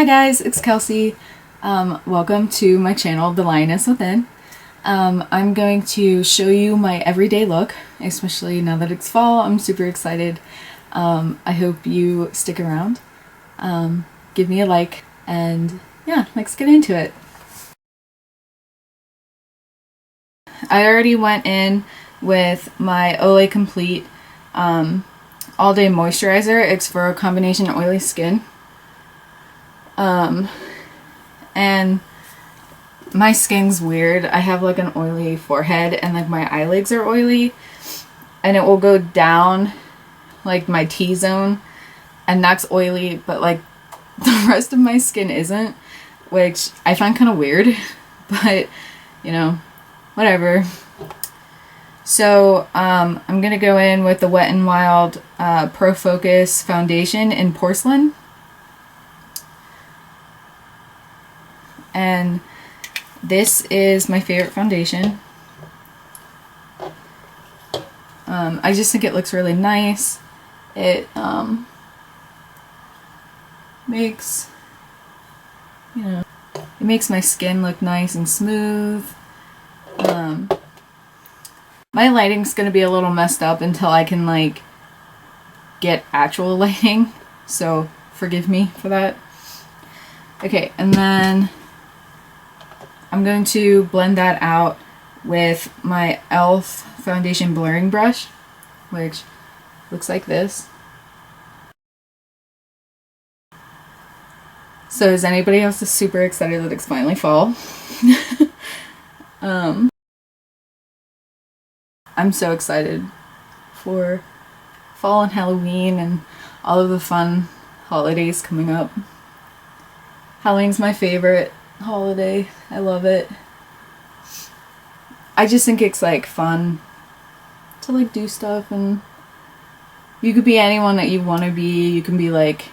Hi guys, it's Kelsey. Welcome to my channel, The Lioness Within. I'm going to show you my everyday look, especially now that it's fall. I'm super excited. I hope you stick around. Give me a like, and yeah, let's get into it. I already went in with my Olay Complete All Day Moisturizer. It's for a combination oily skin. And my skin's weird. I have like an oily forehead and like my eyelids are oily, and it will go down like my T-zone, and that's oily, but like the rest of my skin isn't, which I find kind of weird, but you know, whatever. So I'm gonna go in with the Wet n Wild Pro Focus Foundation in Porcelain. And this is my favorite foundation. I just think it looks really nice. It makes, you know, it makes my skin look nice and smooth. My lighting's gonna be a little messed up until I can like get actual lighting, so forgive me for that. Okay, and then I'm going to blend that out with my e.l.f. foundation blurring brush, which looks like this. So is anybody else super excited that it's finally fall? I'm so excited for fall and Halloween and all of the fun holidays coming up. Halloween's my favorite holiday. I love it. I just think it's like fun to like do stuff, and you could be anyone that you want to be. You can be like,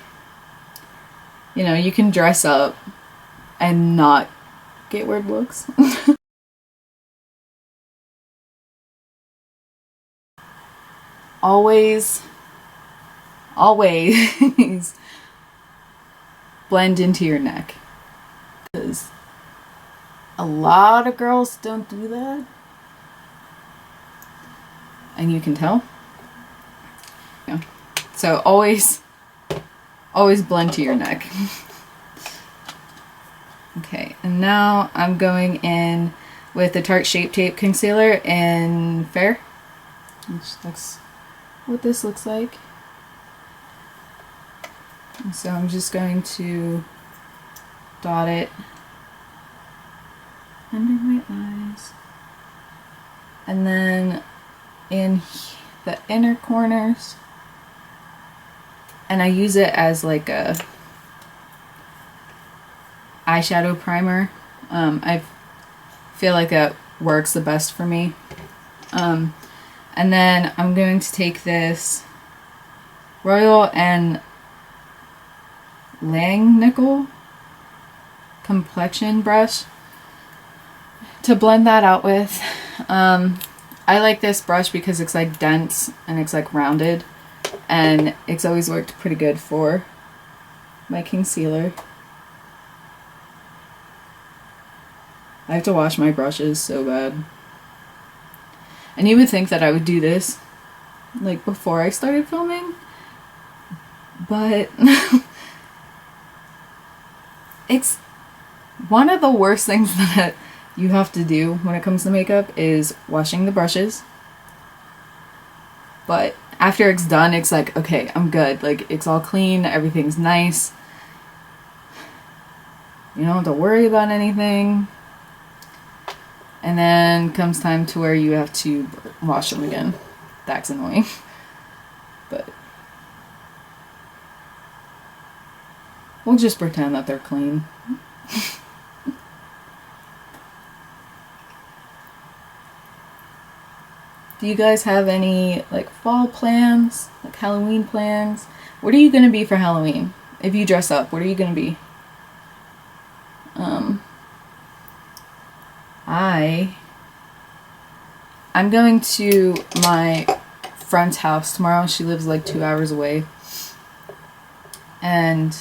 you know, you can dress up and not get weird looks. always blend into your neck, because a lot of girls don't do that, and you can tell. Yeah. So always blend to your neck. Okay, and now I'm going in with the Tarte Shape Tape Concealer in Fair, which looks what this looks like. And so I'm just going to dot it under my eyes, and then in the inner corners, and I use it as like a eyeshadow primer. I feel like that works the best for me. And then I'm going to take this Royal and Langnickel complexion brush to blend that out with. I like this brush because it's like dense and it's like rounded, and it's always worked pretty good for my concealer. I have to wash my brushes so bad. And you would think that I would do this like before I started filming, but it's one of the worst things that you have to do when it comes to makeup is washing the brushes. But after it's done, it's like, okay, I'm good. Like, it's all clean, everything's nice. You don't have to worry about anything. And then comes time to where you have to wash them again. That's annoying. But we'll just pretend that they're clean. Do you guys have any like fall plans, like Halloween plans? What are you gonna be for Halloween? If you dress up, what are you gonna be? I'm going to my friend's house tomorrow. She lives like 2 hours away, and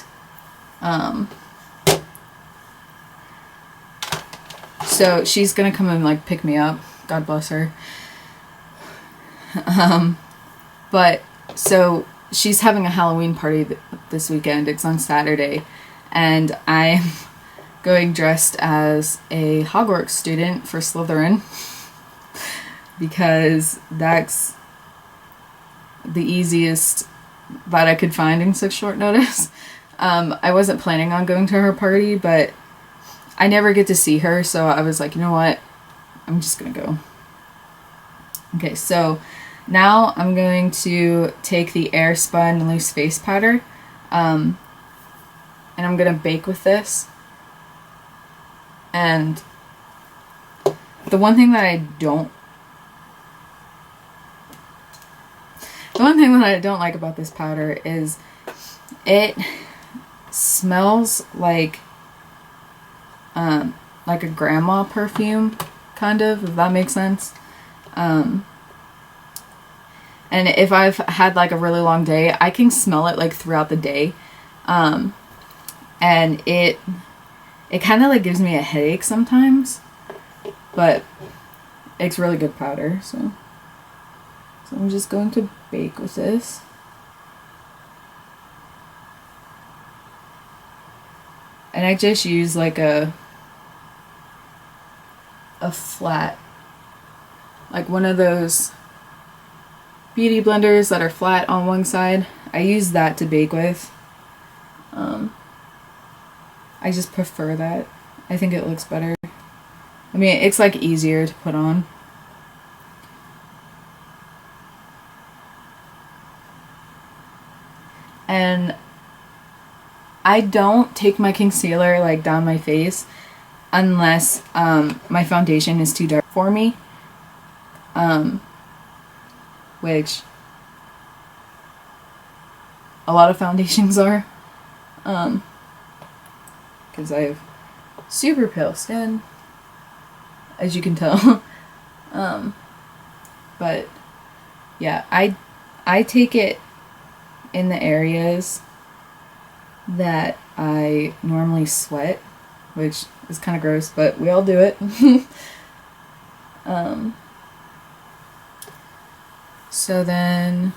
So she's gonna come and like pick me up. God bless her. But so she's having a Halloween party this weekend. It's on Saturday, and I'm going dressed as a Hogwarts student for Slytherin because that's the easiest that I could find in such short notice. I wasn't planning on going to her party, but I never get to see her, so I was like, you know what? I'm just gonna go. Okay, so now I'm going to take the Airspun loose face powder, and I'm gonna bake with this. And the one thing that I don't like about this powder is it smells like a grandma perfume, kind of, if that makes sense. And if I've had like a really long day, I can smell it like throughout the day. And it kind of like gives me a headache sometimes, but it's really good powder, so I'm just going to bake with this. And I just use like a flat, like one of those beauty blenders that are flat on one side. I use that to bake with. I just prefer that. I think it looks better. I mean, it's like easier to put on. And I don't take my concealer like down my face unless my foundation is too dark for me. Which a lot of foundations are. Because I have super pale skin, as you can tell. But yeah, I take it in the areas that I normally sweat, which is kind of gross, but we all do it. So then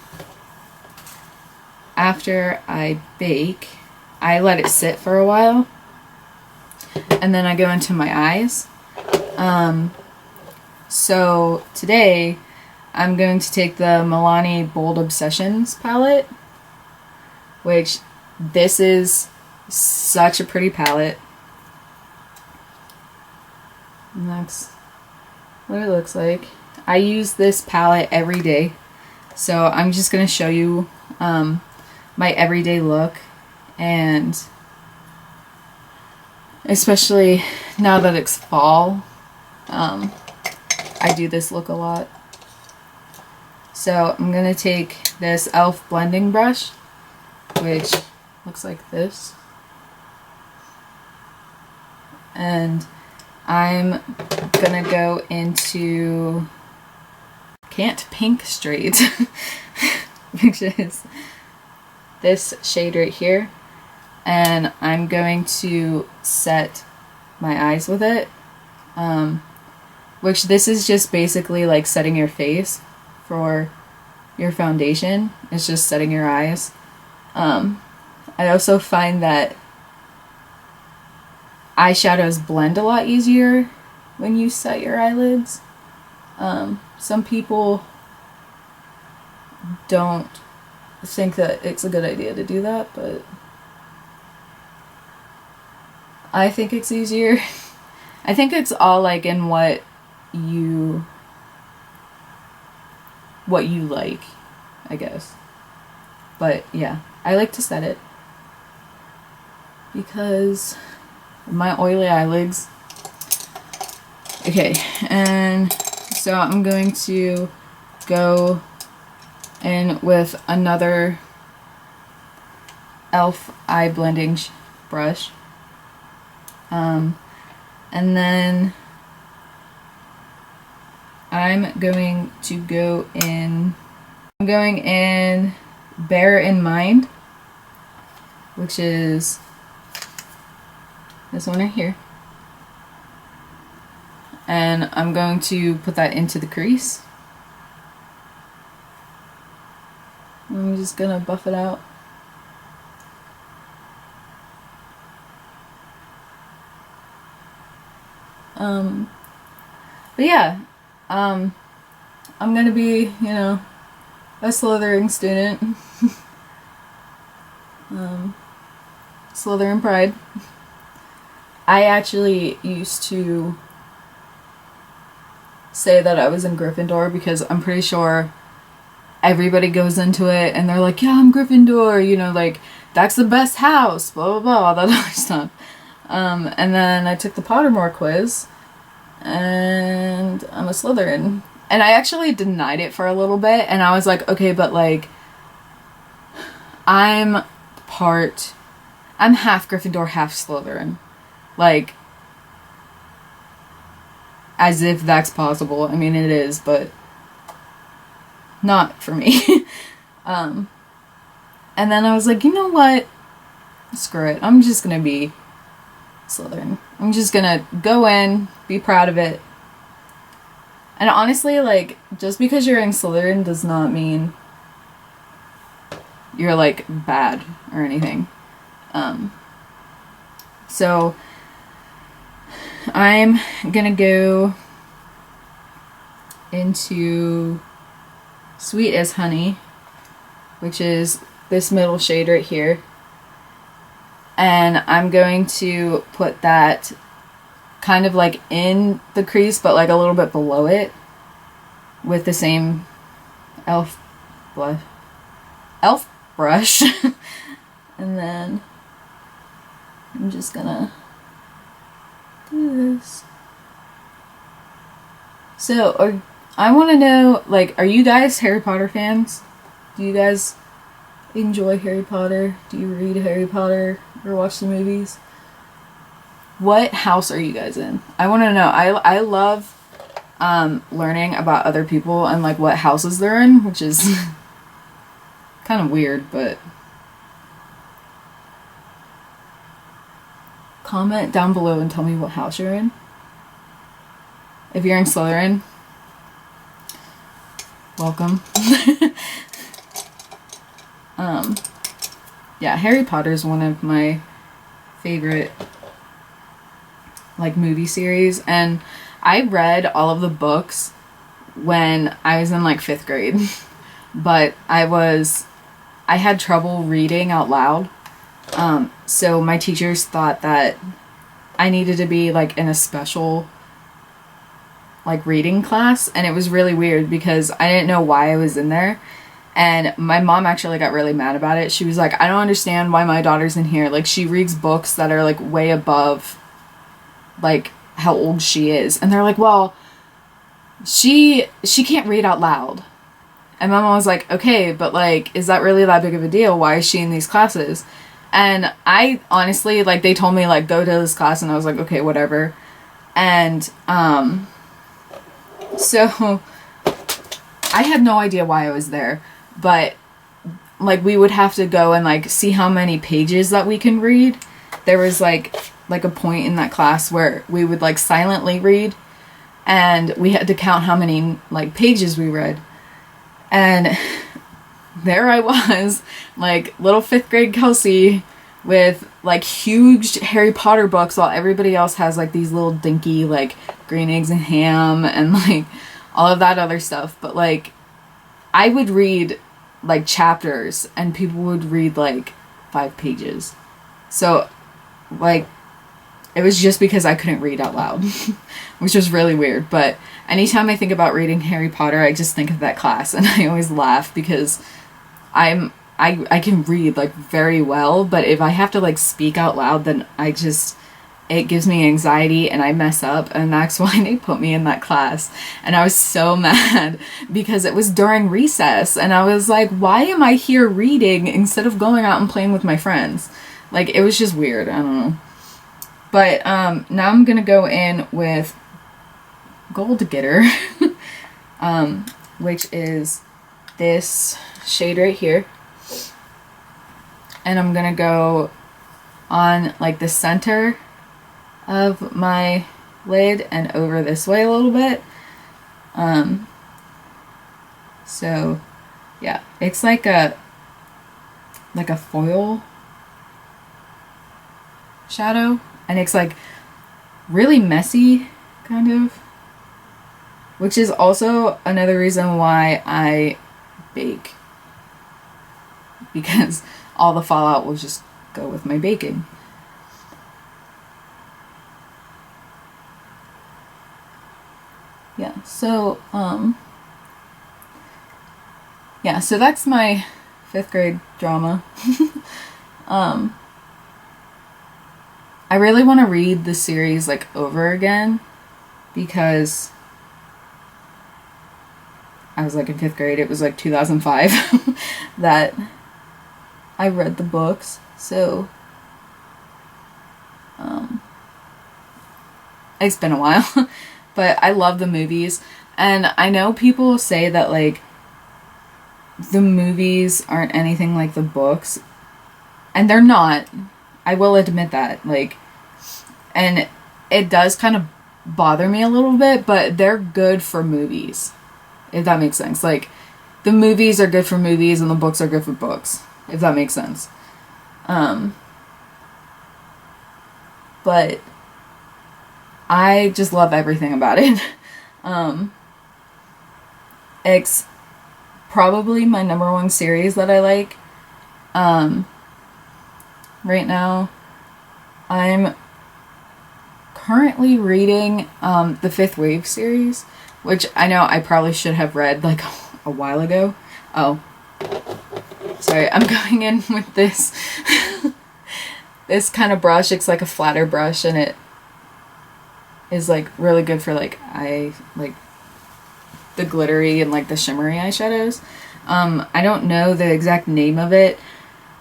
after I bake, I let it sit for a while, and then I go into my eyes. So today I'm going to take the Milani Bold Obsessions palette, which this is such a pretty palette. And that's what it looks like. I use this palette every day, so I'm just going to show you my everyday look, and especially now that it's fall, I do this look a lot. So I'm going to take this e.l.f. blending brush, which looks like this, and I'm gonna go into Can't Pink Straight, which is this shade right here, and I'm going to set my eyes with it, which this is just basically like setting your face for your foundation. It's just setting your eyes. I also find that eyeshadows blend a lot easier when you set your eyelids. Some people don't think that it's a good idea to do that, but I think it's easier. I think it's all like in what you like, I guess. But yeah, I like to set it because my oily eyelids. Okay, and so I'm going to go in with another e.l.f. eye blending brush, and then I'm going to go in. I'm going in Bear in Mind, which is this one right here. And I'm going to put that into the crease. I'm just gonna buff it out. But yeah, I'm gonna be, you know, a Slytherin student. Slytherin pride. I actually used to say that I was in Gryffindor because I'm pretty sure everybody goes into it and they're like, yeah, I'm Gryffindor, you know, like, that's the best house, blah, blah, blah, all that other stuff. And then I took the Pottermore quiz, and I'm a Slytherin. And I actually denied it for a little bit, and I was like, okay, but, like, I'm half Gryffindor, half Slytherin. Like, as if that's possible. I mean, it is, but not for me. And then I was like, you know what? Screw it. I'm just gonna be Slytherin. I'm just gonna go in, be proud of it. And honestly, like, just because you're in Slytherin does not mean you're, like, bad or anything. So I'm gonna go into Sweet as Honey, which is this middle shade right here. And I'm going to put that kind of like in the crease, but like a little bit below it with the same elf brush. And then I'm just gonna do this. So, I want to know, like, are you guys Harry Potter fans? Do you guys enjoy Harry Potter? Do you read Harry Potter or watch the movies? What house are you guys in? I want to know. I love learning about other people and, like, what houses they're in, which is kind of weird, but comment down below and tell me what house you're in. If you're in Slytherin, welcome. Yeah, Harry Potter is one of my favorite, like, movie series, and I read all of the books when I was in, like, 5th grade, but I had trouble reading out loud, so my teachers thought that I needed to be, like, in a special, like, reading class, and it was really weird because I didn't know why I was in there. And my mom actually got really mad about it. She was like, I don't understand why my daughter's in here. Like, she reads books that are, like, way above, like, how old she is. And they're like, well, she can't read out loud. And my mom was like, okay, but, like, is that really that big of a deal? Why is she in these classes? And I honestly, like, they told me, like, go to this class, and I was like, okay, whatever. And, so I had no idea why I was there. But, like, we would have to go and, like, see how many pages that we can read. There was, like a point in that class where we would, like, silently read, and we had to count how many, like, pages we read. And there I was, like, little 5th grade Kelsey with, like, huge Harry Potter books while everybody else has, like, these little dinky, like, green eggs and ham and, like, all of that other stuff. But, like, I would read, like, chapters, and people would read, like, 5 pages. So, like, it was just because I couldn't read out loud, which was really weird. But anytime I think about reading Harry Potter, I just think of that class, and I always laugh because I can read, like, very well, but if I have to, like, speak out loud, then it gives me anxiety and I mess up, and that's why they put me in that class. And I was so mad because it was during recess, and I was like, why am I here reading instead of going out and playing with my friends? Like, it was just weird. I don't know. But now I'm gonna go in with Gold Getter, which is this shade right here. And I'm gonna go on, like, the center of my lid and over this way a little bit. So yeah, it's like a foil shadow, and it's like really messy, kind of, which is also another reason why I bake, because all the fallout will just go with my baking. Yeah, so so that's my 5th grade drama. I really want to read the series like over again, because I was like in 5th grade. It was like 2005 that I read the books. So it's been a while. But I love the movies. And I know people say that like the movies aren't anything like the books. And they're not. I will admit that. Like, and it does kind of bother me a little bit, but they're good for movies, if that makes sense. Like, the movies are good for movies and the books are good for books, if that makes sense. But I just love everything about it. It's probably my number one series that I like. Right now, I'm currently reading the Fifth Wave series, which I know I probably should have read like a while ago. Oh, sorry, I'm going in with this this kind of brush. It's like a flatter brush, and it is like really good for like the glittery and like the shimmery eyeshadows. I don't know the exact name of it,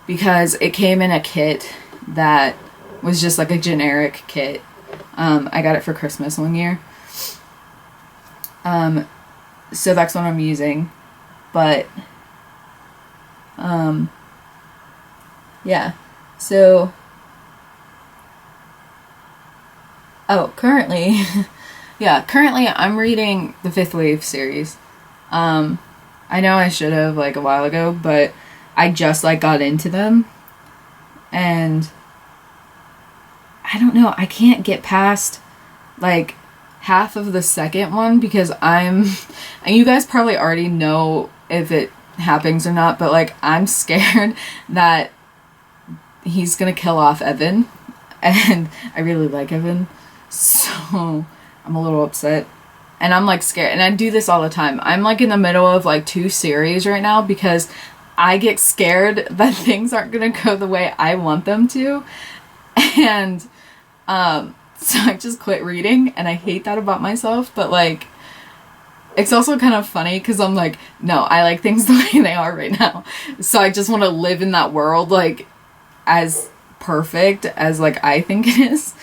because it came in a kit that was just like a generic kit. I got it for Christmas one year. So that's what I'm using. But, yeah. So, currently, currently I'm reading the Fifth Wave series. I know I should have like a while ago, but I just like got into them, and I don't know, I can't get past like half of the second one, because and you guys probably already know if it happens or not, but like I'm scared that he's gonna kill off Evan, and I really like Evan, so I'm a little upset. And I'm like scared, and I do this all the time. I'm like in the middle of like 2 series right now, because I get scared that things aren't gonna go the way I want them to. And so I just quit reading, and I hate that about myself, but like it's also kind of funny, because I'm like, no, I like things the way they are right now. So I just want to live in that world like as perfect as like I think it is.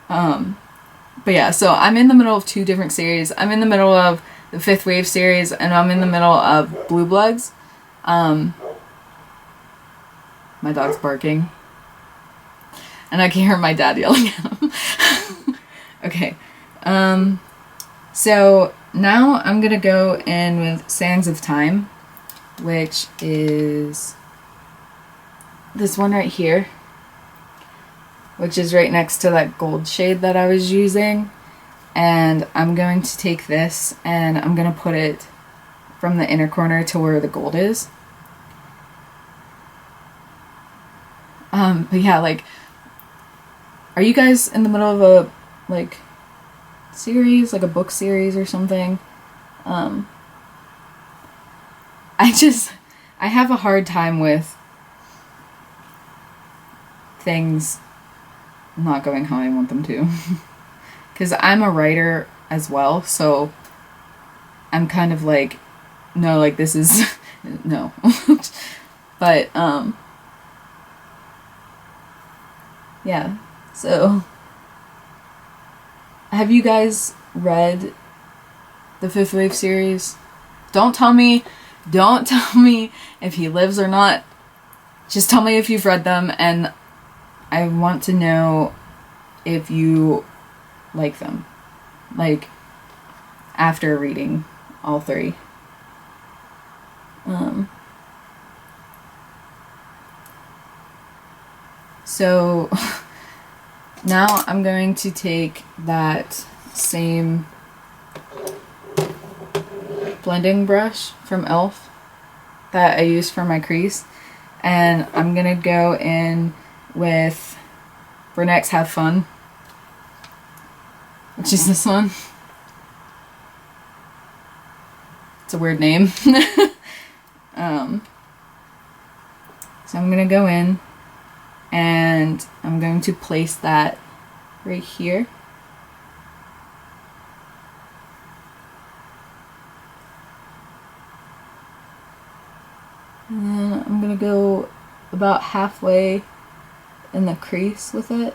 But yeah, so I'm in the middle of 2 different series. I'm in the middle of the Fifth Wave series, and I'm in the middle of Blue Bloods. My dog's barking, and I can hear my dad yelling at him. Okay, so now I'm gonna go in with Sands of Time, which is this one right here, which is right next to that gold shade that I was using. And I'm going to take this, and I'm going to put it from the inner corner to where the gold is. But yeah, like, are you guys in the middle of a, like, series, like a book series or something? I have a hard time with things not going how I want them to. Because I'm a writer as well, so I'm kind of like, no, like this is, no. But, yeah, so, have you guys read the Fifth Wave series? Don't tell me if he lives or not. Just tell me if you've read them, and I want to know if you like them. Like, after reading all three. So now I'm going to take that same blending brush from e.l.f. that I used for my crease, and I'm gonna go in with Brunette's Have Fun, which is this one. It's a weird name. So I'm gonna go in and I'm going to place that right here. And then I'm gonna go about halfway in the crease with it.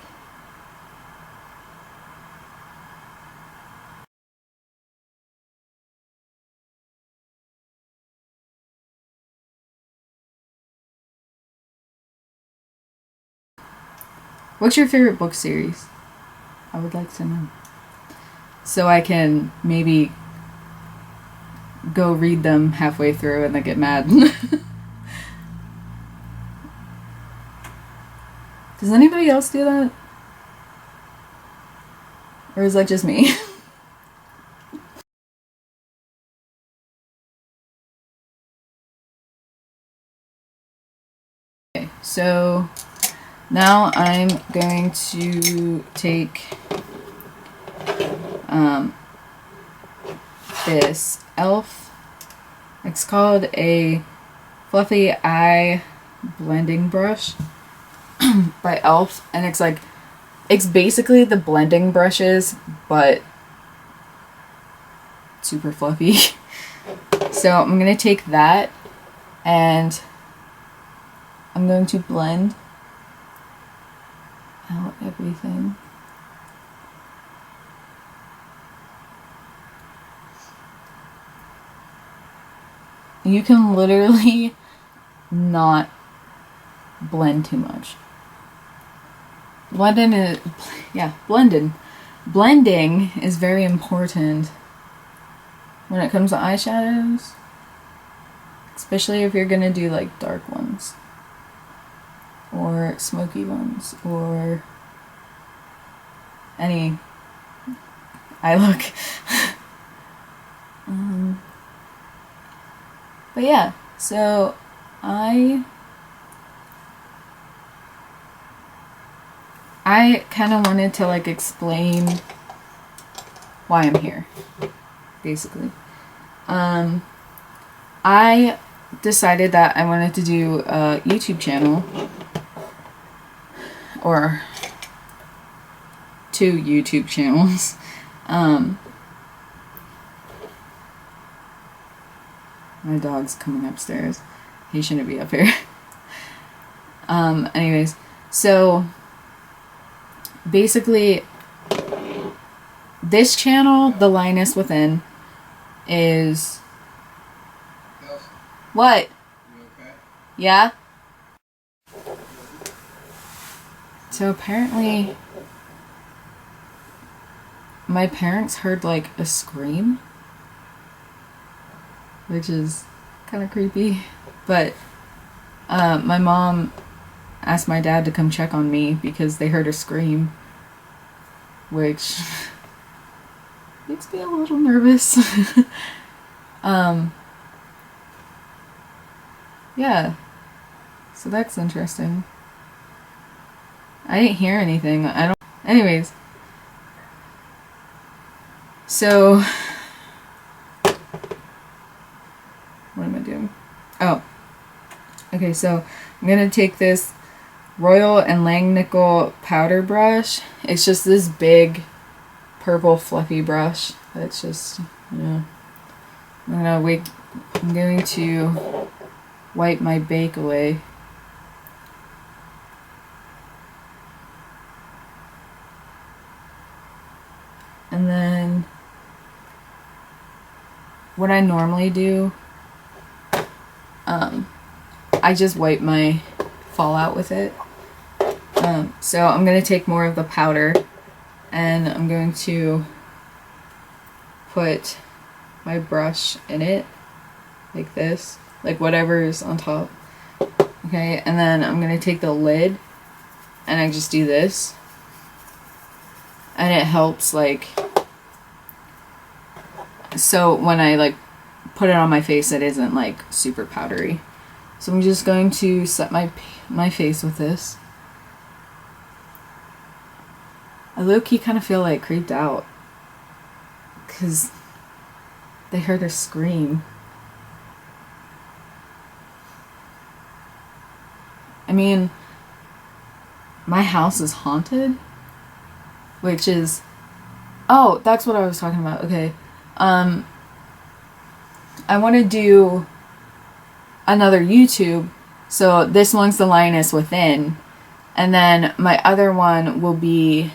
What's your favorite book series? I would like to know. So I can maybe go read them halfway through and then get mad. Does anybody else do that? Or is that just me? Okay, so now I'm going to take this e.l.f. It's called a Fluffy Eye Blending Brush by e.l.f. And it's like, it's basically the blending brushes, but super fluffy. So I'm going to take that and I'm going to blend out everything. You can literally not blend too much. Blending is very important when it comes to eyeshadows, especially if you're gonna do like dark ones or smoky ones or any eye look. But yeah, so I kind of wanted to like explain why I'm here, basically. I decided that I wanted to do a YouTube channel, or 2 YouTube channels. My dog's coming upstairs. He shouldn't be up here. Anyways, so basically this channel, The Lioness Within, is... What? You okay? Yeah? So apparently my parents heard like a scream, which is kind of creepy, but my mom asked my dad to come check on me because they heard a scream, which makes me a little nervous. Yeah, so that's interesting. I didn't hear anything. Anyways, so what am I doing? Oh, okay, so I'm gonna take this Royal and Langnickel powder brush. It's just this big purple fluffy brush. That's just, yeah. I'm going to wipe my bake away. And then what I normally do, I just wipe my fallout with it. So I'm going to take more of the powder and I'm going to put my brush in it like this, like whatever is on top. Okay, and then I'm going to take the lid and I just do this, and it helps, like, so when I like put it on my face it isn't like super powdery. So I'm just going to set my face with this. I low-key kind of feel like creeped out because they heard her scream. I mean, my house is haunted, which is, oh, that's what I was talking about. Okay. I want to do another YouTube. So this one's the Lioness Within, and then my other one will be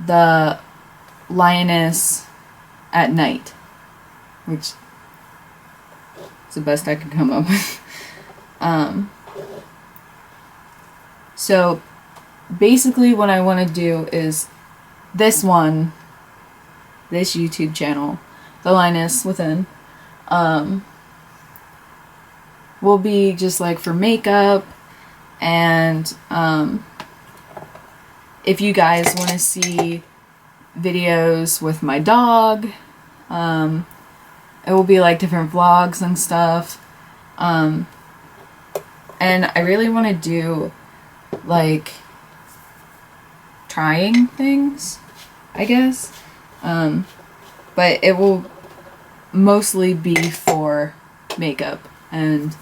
the Lioness at Night, which is the best I could come up with. So basically what I want to do is this YouTube channel, the Lioness Within, will be just like for makeup, and if you guys want to see videos with my dog, it will be like different vlogs and stuff, and I really want to do like trying things, I guess, but it will mostly be for makeup and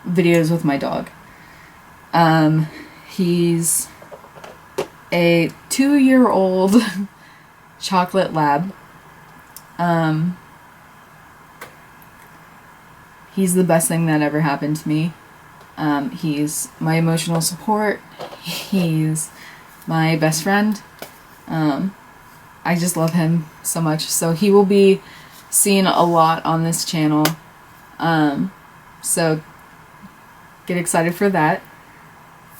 videos with my dog. He's a 2-year-old chocolate lab. He's the best thing that ever happened to me. He's my emotional support. He's my best friend. I just love him so much. So he will be seen a lot on this channel. So get excited for that.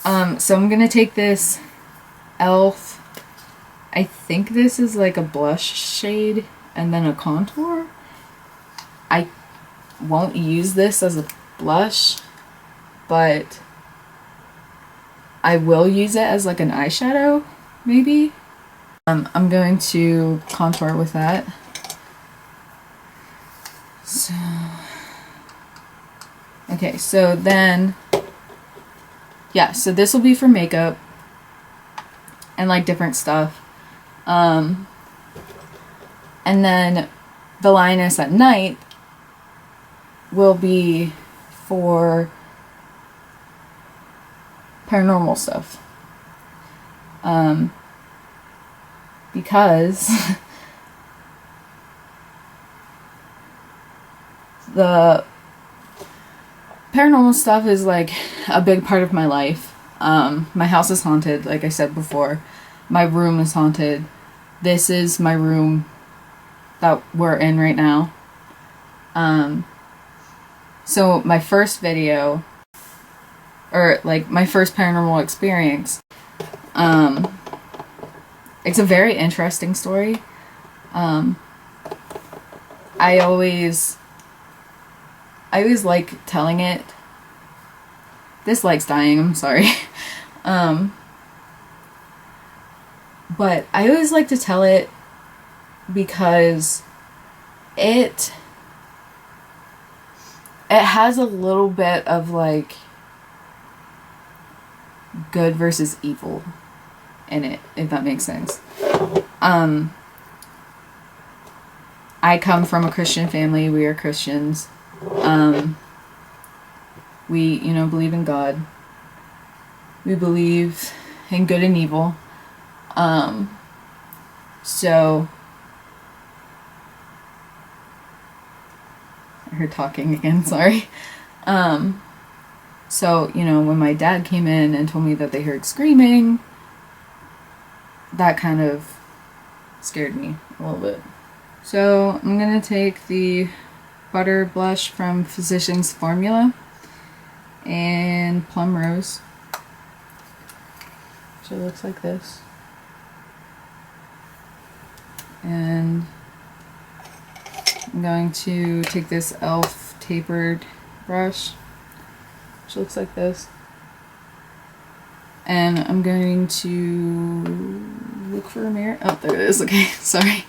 So I'm gonna take this e.l.f. I think this is like a blush shade and then a contour. I won't use this as a blush, but I will use it as like an eyeshadow, maybe. I'm going to contour with that. So, okay, so then, yeah, so this will be for makeup and like different stuff. And then the Lioness at Night will be for paranormal stuff. Because the paranormal stuff is like a big part of my life. My house is haunted, like I said before. My room is haunted. This is my room that we're in right now. So my first video, or like my first paranormal experience, it's a very interesting story. I always like telling it. This light's dying, I'm sorry. But I always like to tell it because it has a little bit of like good versus evil in it, if that makes sense. I come from a Christian family. We are Christians. We, believe in God. We believe in good and evil. So I heard talking again, sorry. So, when my dad came in and told me that they heard screaming, that kind of scared me a little bit. So I'm gonna take the butter blush from Physicians Formula and Plum Rose. So it looks like this. And I'm going to take this e.l.f. tapered brush, which looks like this. And I'm going to look for a mirror. Oh, there it is. Okay, sorry.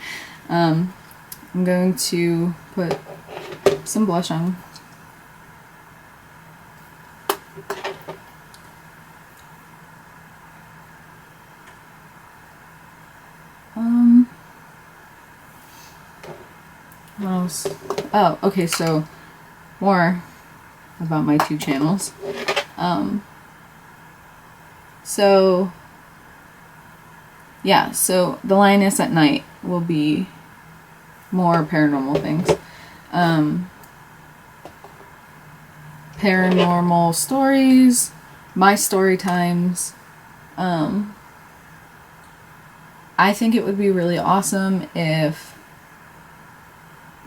I'm going to put some blush on. What else? Oh, okay, so more about my two channels. So yeah, so the Lioness at night will be more paranormal things. Paranormal stories, my story times. I think it would be really awesome if,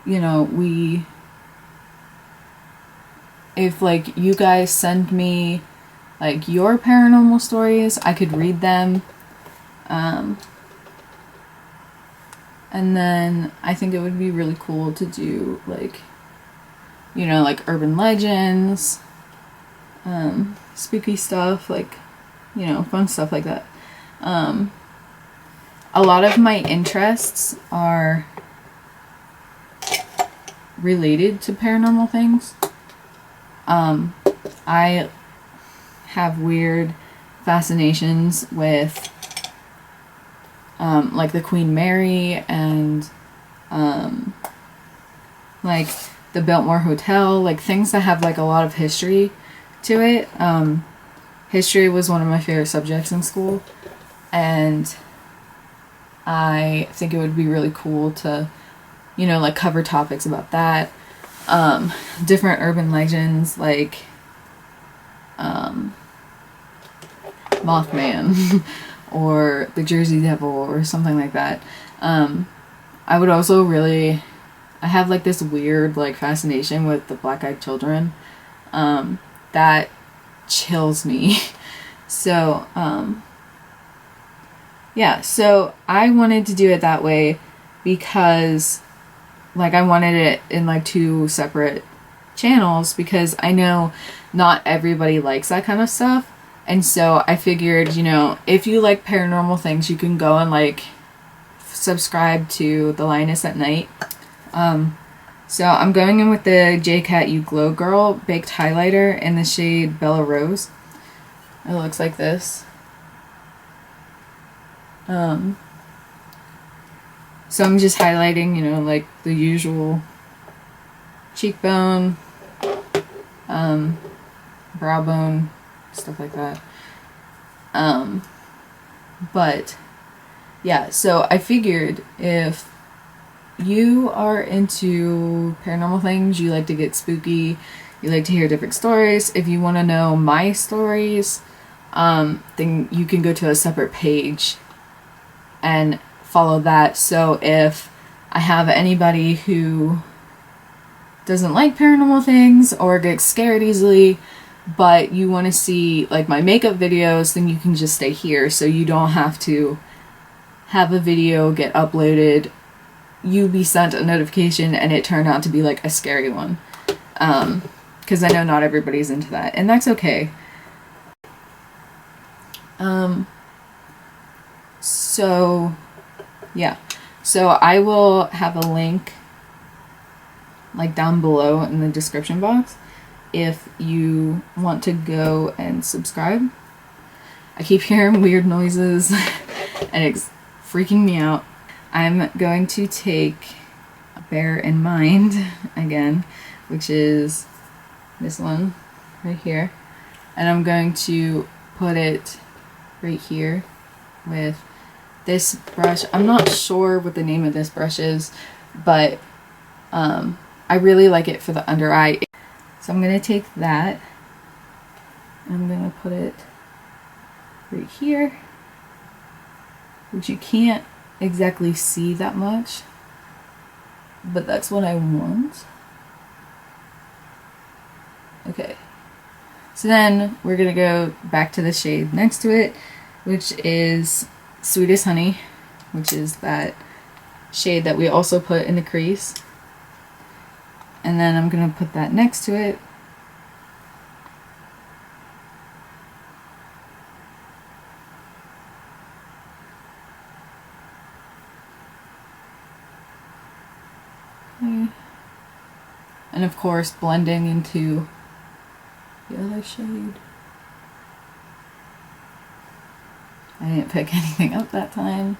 you know, if like you guys send me like your paranormal stories, I could read them. And then I think it would be really cool to do like, you know, like urban legends, spooky stuff, like, you know, fun stuff like that. A lot of my interests are related to paranormal things. I have weird fascinations with like the Queen Mary and like the Biltmore Hotel, like things that have like a lot of history to it. History was one of my favorite subjects in school, and I think it would be really cool to, you know, like cover topics about that. Different urban legends like Mothman or the Jersey Devil or something like that. I would also I have like this weird like fascination with the black-eyed children that chills me. So yeah, so I wanted to do it that way because like I wanted it in like two separate channels because I know not everybody likes that kind of stuff. And so I figured, you know, if you like paranormal things, you can go and like subscribe to the Lioness at Night. So I'm going in with the J-Cat You Glow Girl Baked Highlighter in the shade Bella Rose. It looks like this. So I'm just highlighting, you know, like the usual cheekbone, brow bone, stuff like that. But yeah, so I figured if you are into paranormal things, you like to get spooky, you like to hear different stories, if you want to know my stories, then you can go to a separate page and follow that. So if I have anybody who doesn't like paranormal things or gets scared easily, but you want to see like my makeup videos, then you can just stay here so you don't have to have a video get uploaded, you be sent a notification and it turned out to be like a scary one. Because I know not everybody's into that, and that's okay. So yeah, so I will have a link like down below in the description box if you want to go and subscribe. I keep hearing weird noises and it's freaking me out. I'm going to take Bear in Mind again, which is this one right here, and I'm going to put it right here with this brush. I'm not sure what the name of this brush is, but I really like it for the under eye. So I'm going to take that and I'm going to put it right here, which you can't exactly see that much, but that's what I want. Okay, so then we're going to go back to the shade next to it, which is Sweet as Honey, which is that shade that we also put in the crease. And then I'm going to put that next to it. Okay. And of course blending into the other shade. I didn't pick anything up that time.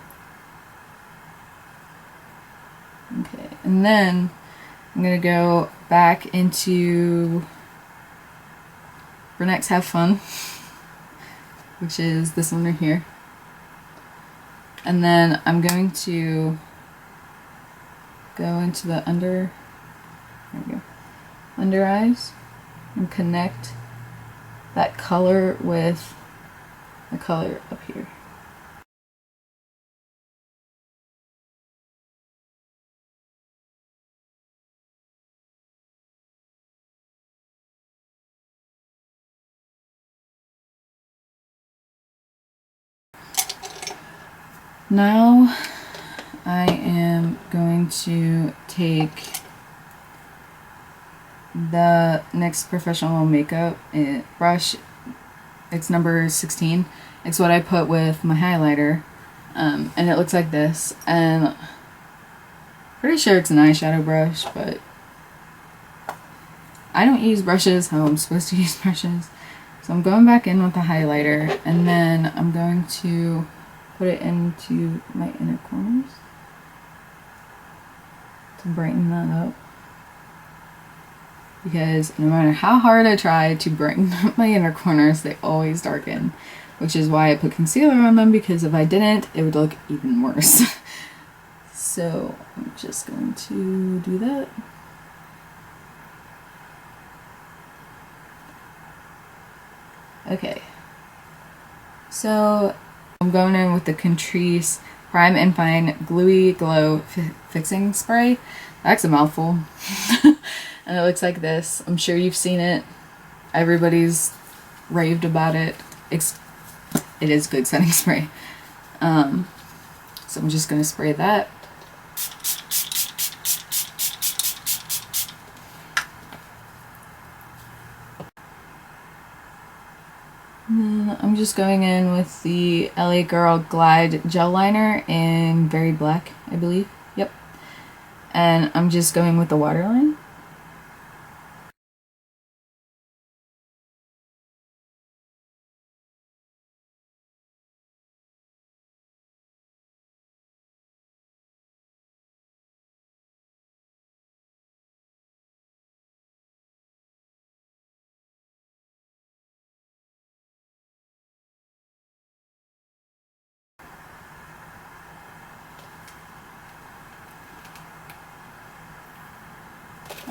Okay, and then I'm gonna go back into Brunettes Have Fun, which is this one right here. And then I'm going to go into the there we go, under eyes, and connect that color with the color up here. Now I am going to take the NYX Professional Makeup brush. It's number 16. It's what I put with my highlighter, and it looks like this. And pretty sure it's an eyeshadow brush, but I don't use brushes how I'm supposed to use brushes. So I'm going back in with the highlighter, and then I'm going to put it into my inner corners to brighten that up. Because no matter how hard I try to brighten up my inner corners, they always darken. Which is why I put concealer on them, because if I didn't, it would look even worse. So I'm just going to do that. Okay. So I'm going in with the Catrice Prime and Fine Gluey Glow Fixing Spray. That's a mouthful. And it looks like this. I'm sure you've seen it. Everybody's raved about it. It is good setting spray. So I'm just going to spray that. And then I'm just going in with the LA Girl Glide Gel Liner in Very Black, I believe. Yep. And I'm just going with the waterline.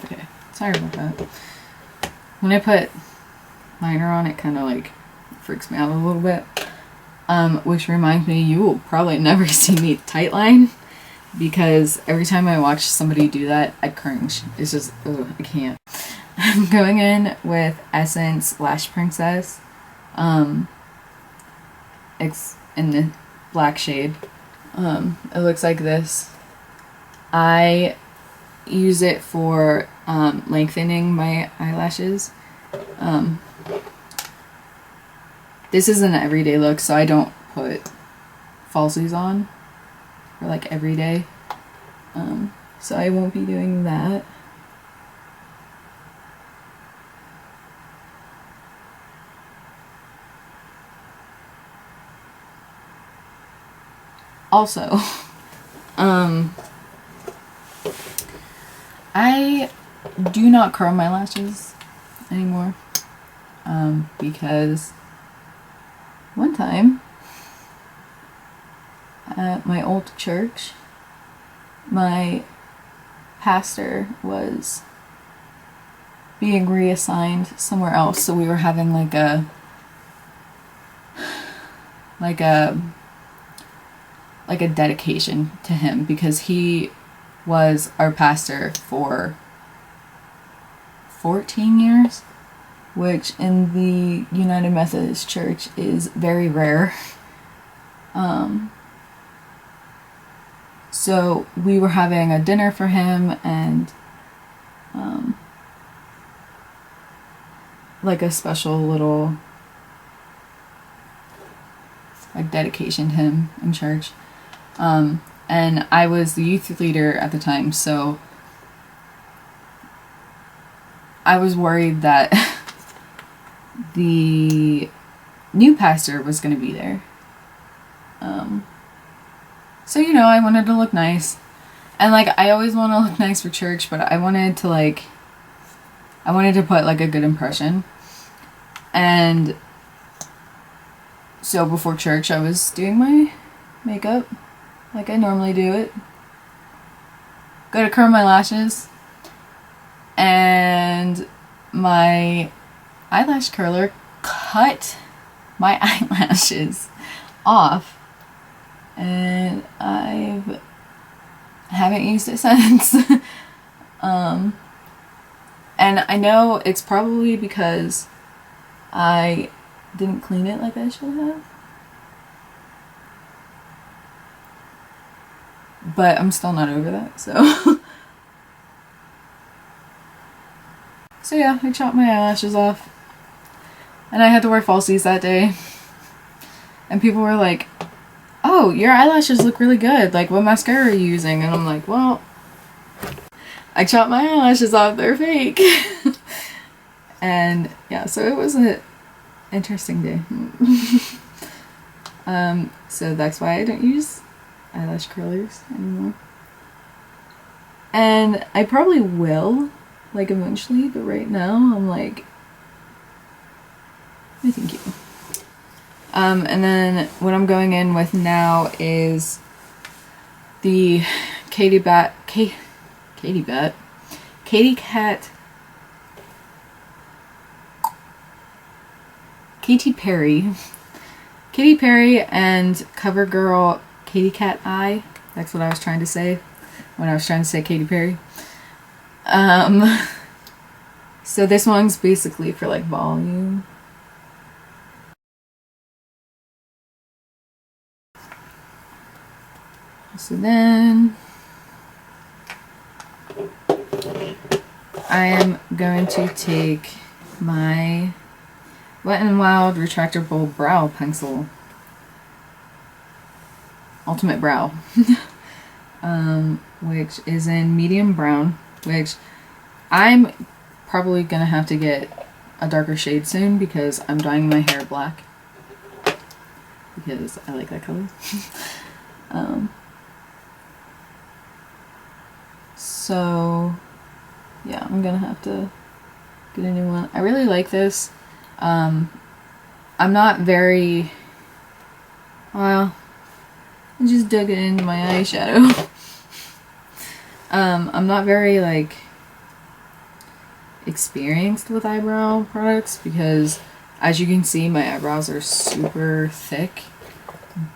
Okay, sorry about that. When I put liner on, it kind of like freaks me out a little bit. Which reminds me, you will probably never see me tightline, because every time I watch somebody do that, I cringe. It's just, ugh, I can't. I'm going in with Essence Lash Princess. It's in the black shade. It looks like this. I use it for lengthening my eyelashes. This is an everyday look, so I don't put falsies on for like every day. So I won't be doing that. Also, I do not curl my lashes anymore, because one time at my old church, my pastor was being reassigned somewhere else, so we were having like a dedication to him, because he was our pastor for 14 years, which in the United Methodist Church is very rare. So we were having a dinner for him and like a special little like dedication to him in church. And I was the youth leader at the time, so I was worried that the new pastor was going to be there. So, you know, I wanted to look nice. And, like, I always want to look nice for church, but I wanted to put, like, a good impression. And so before church, I was doing my makeup like I normally do it. Go to curl my lashes. And my eyelash curler cut my eyelashes off. And I haven't used it since. And I know it's probably because I didn't clean it like I should have. But I'm still not over that, so. So yeah, I chopped my eyelashes off. And I had to wear falsies that day. And people were like, oh, your eyelashes look really good. Like, what mascara are you using? And I'm like, well, I chopped my eyelashes off. They're fake. And yeah, so it was an interesting day. So that's why I don't use eyelash curlers anymore. And I probably will, like, eventually, but right now I'm like, no thank you. And then what I'm going in with now is the Katy Perry and CoverGirl Katy Cat Eye. That's what I was trying to say when I was trying to say Katy Perry. So this one's basically for like volume. So then I am going to take my Wet n Wild Retractable Brow Pencil. Ultimate Brow. Which is in medium brown, which I'm probably gonna have to get a darker shade soon because I'm dyeing my hair black. Because I like that color. So yeah, I'm gonna have to get a new one. I really like this. I'm not very, well, I just dug it into my eyeshadow. I'm not very like experienced with eyebrow products because as you can see my eyebrows are super thick,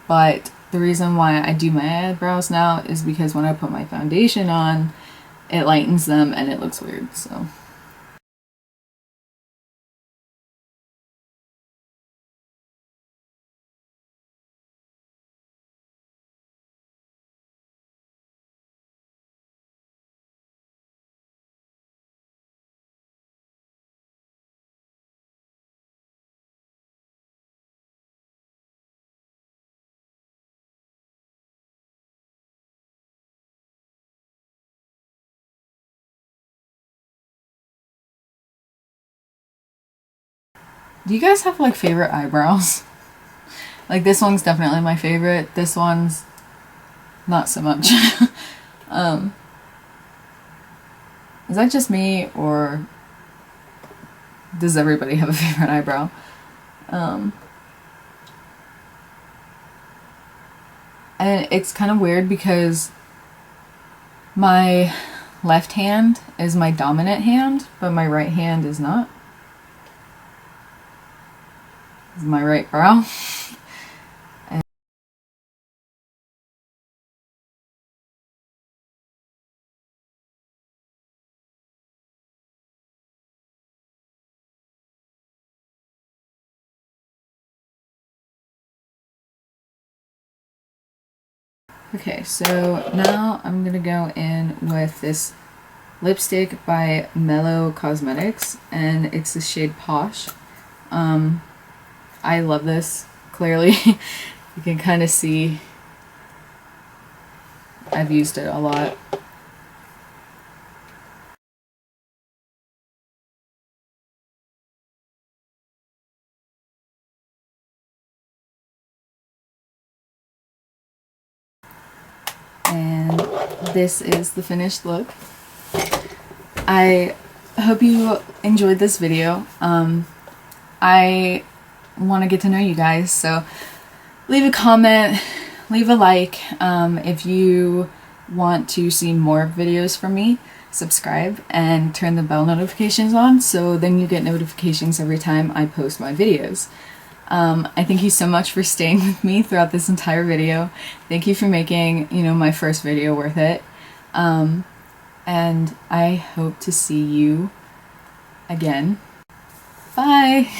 but the reason why I do my eyebrows now is because when I put my foundation on it lightens them and it looks weird. So do you guys have like favorite eyebrows? Like this one's definitely my favorite. This one's not so much. Is that just me or does everybody have a favorite eyebrow? And it's kind of weird because my left hand is my dominant hand, but my right hand is not. This is my right brow. Okay, so now I'm gonna go in with this lipstick by Mellow Cosmetics, and it's the shade Posh. I love this, clearly. You can kind of see I've used it a lot. And this is the finished look. I hope you enjoyed this video. I want to get to know you guys, so leave a comment, leave a like. If you want to see more videos from me, subscribe and turn the bell notifications on so then you get notifications every time I post my videos. I thank you so much for staying with me throughout this entire video. Thank you for making, my first video worth it. And I hope to see you again. Bye!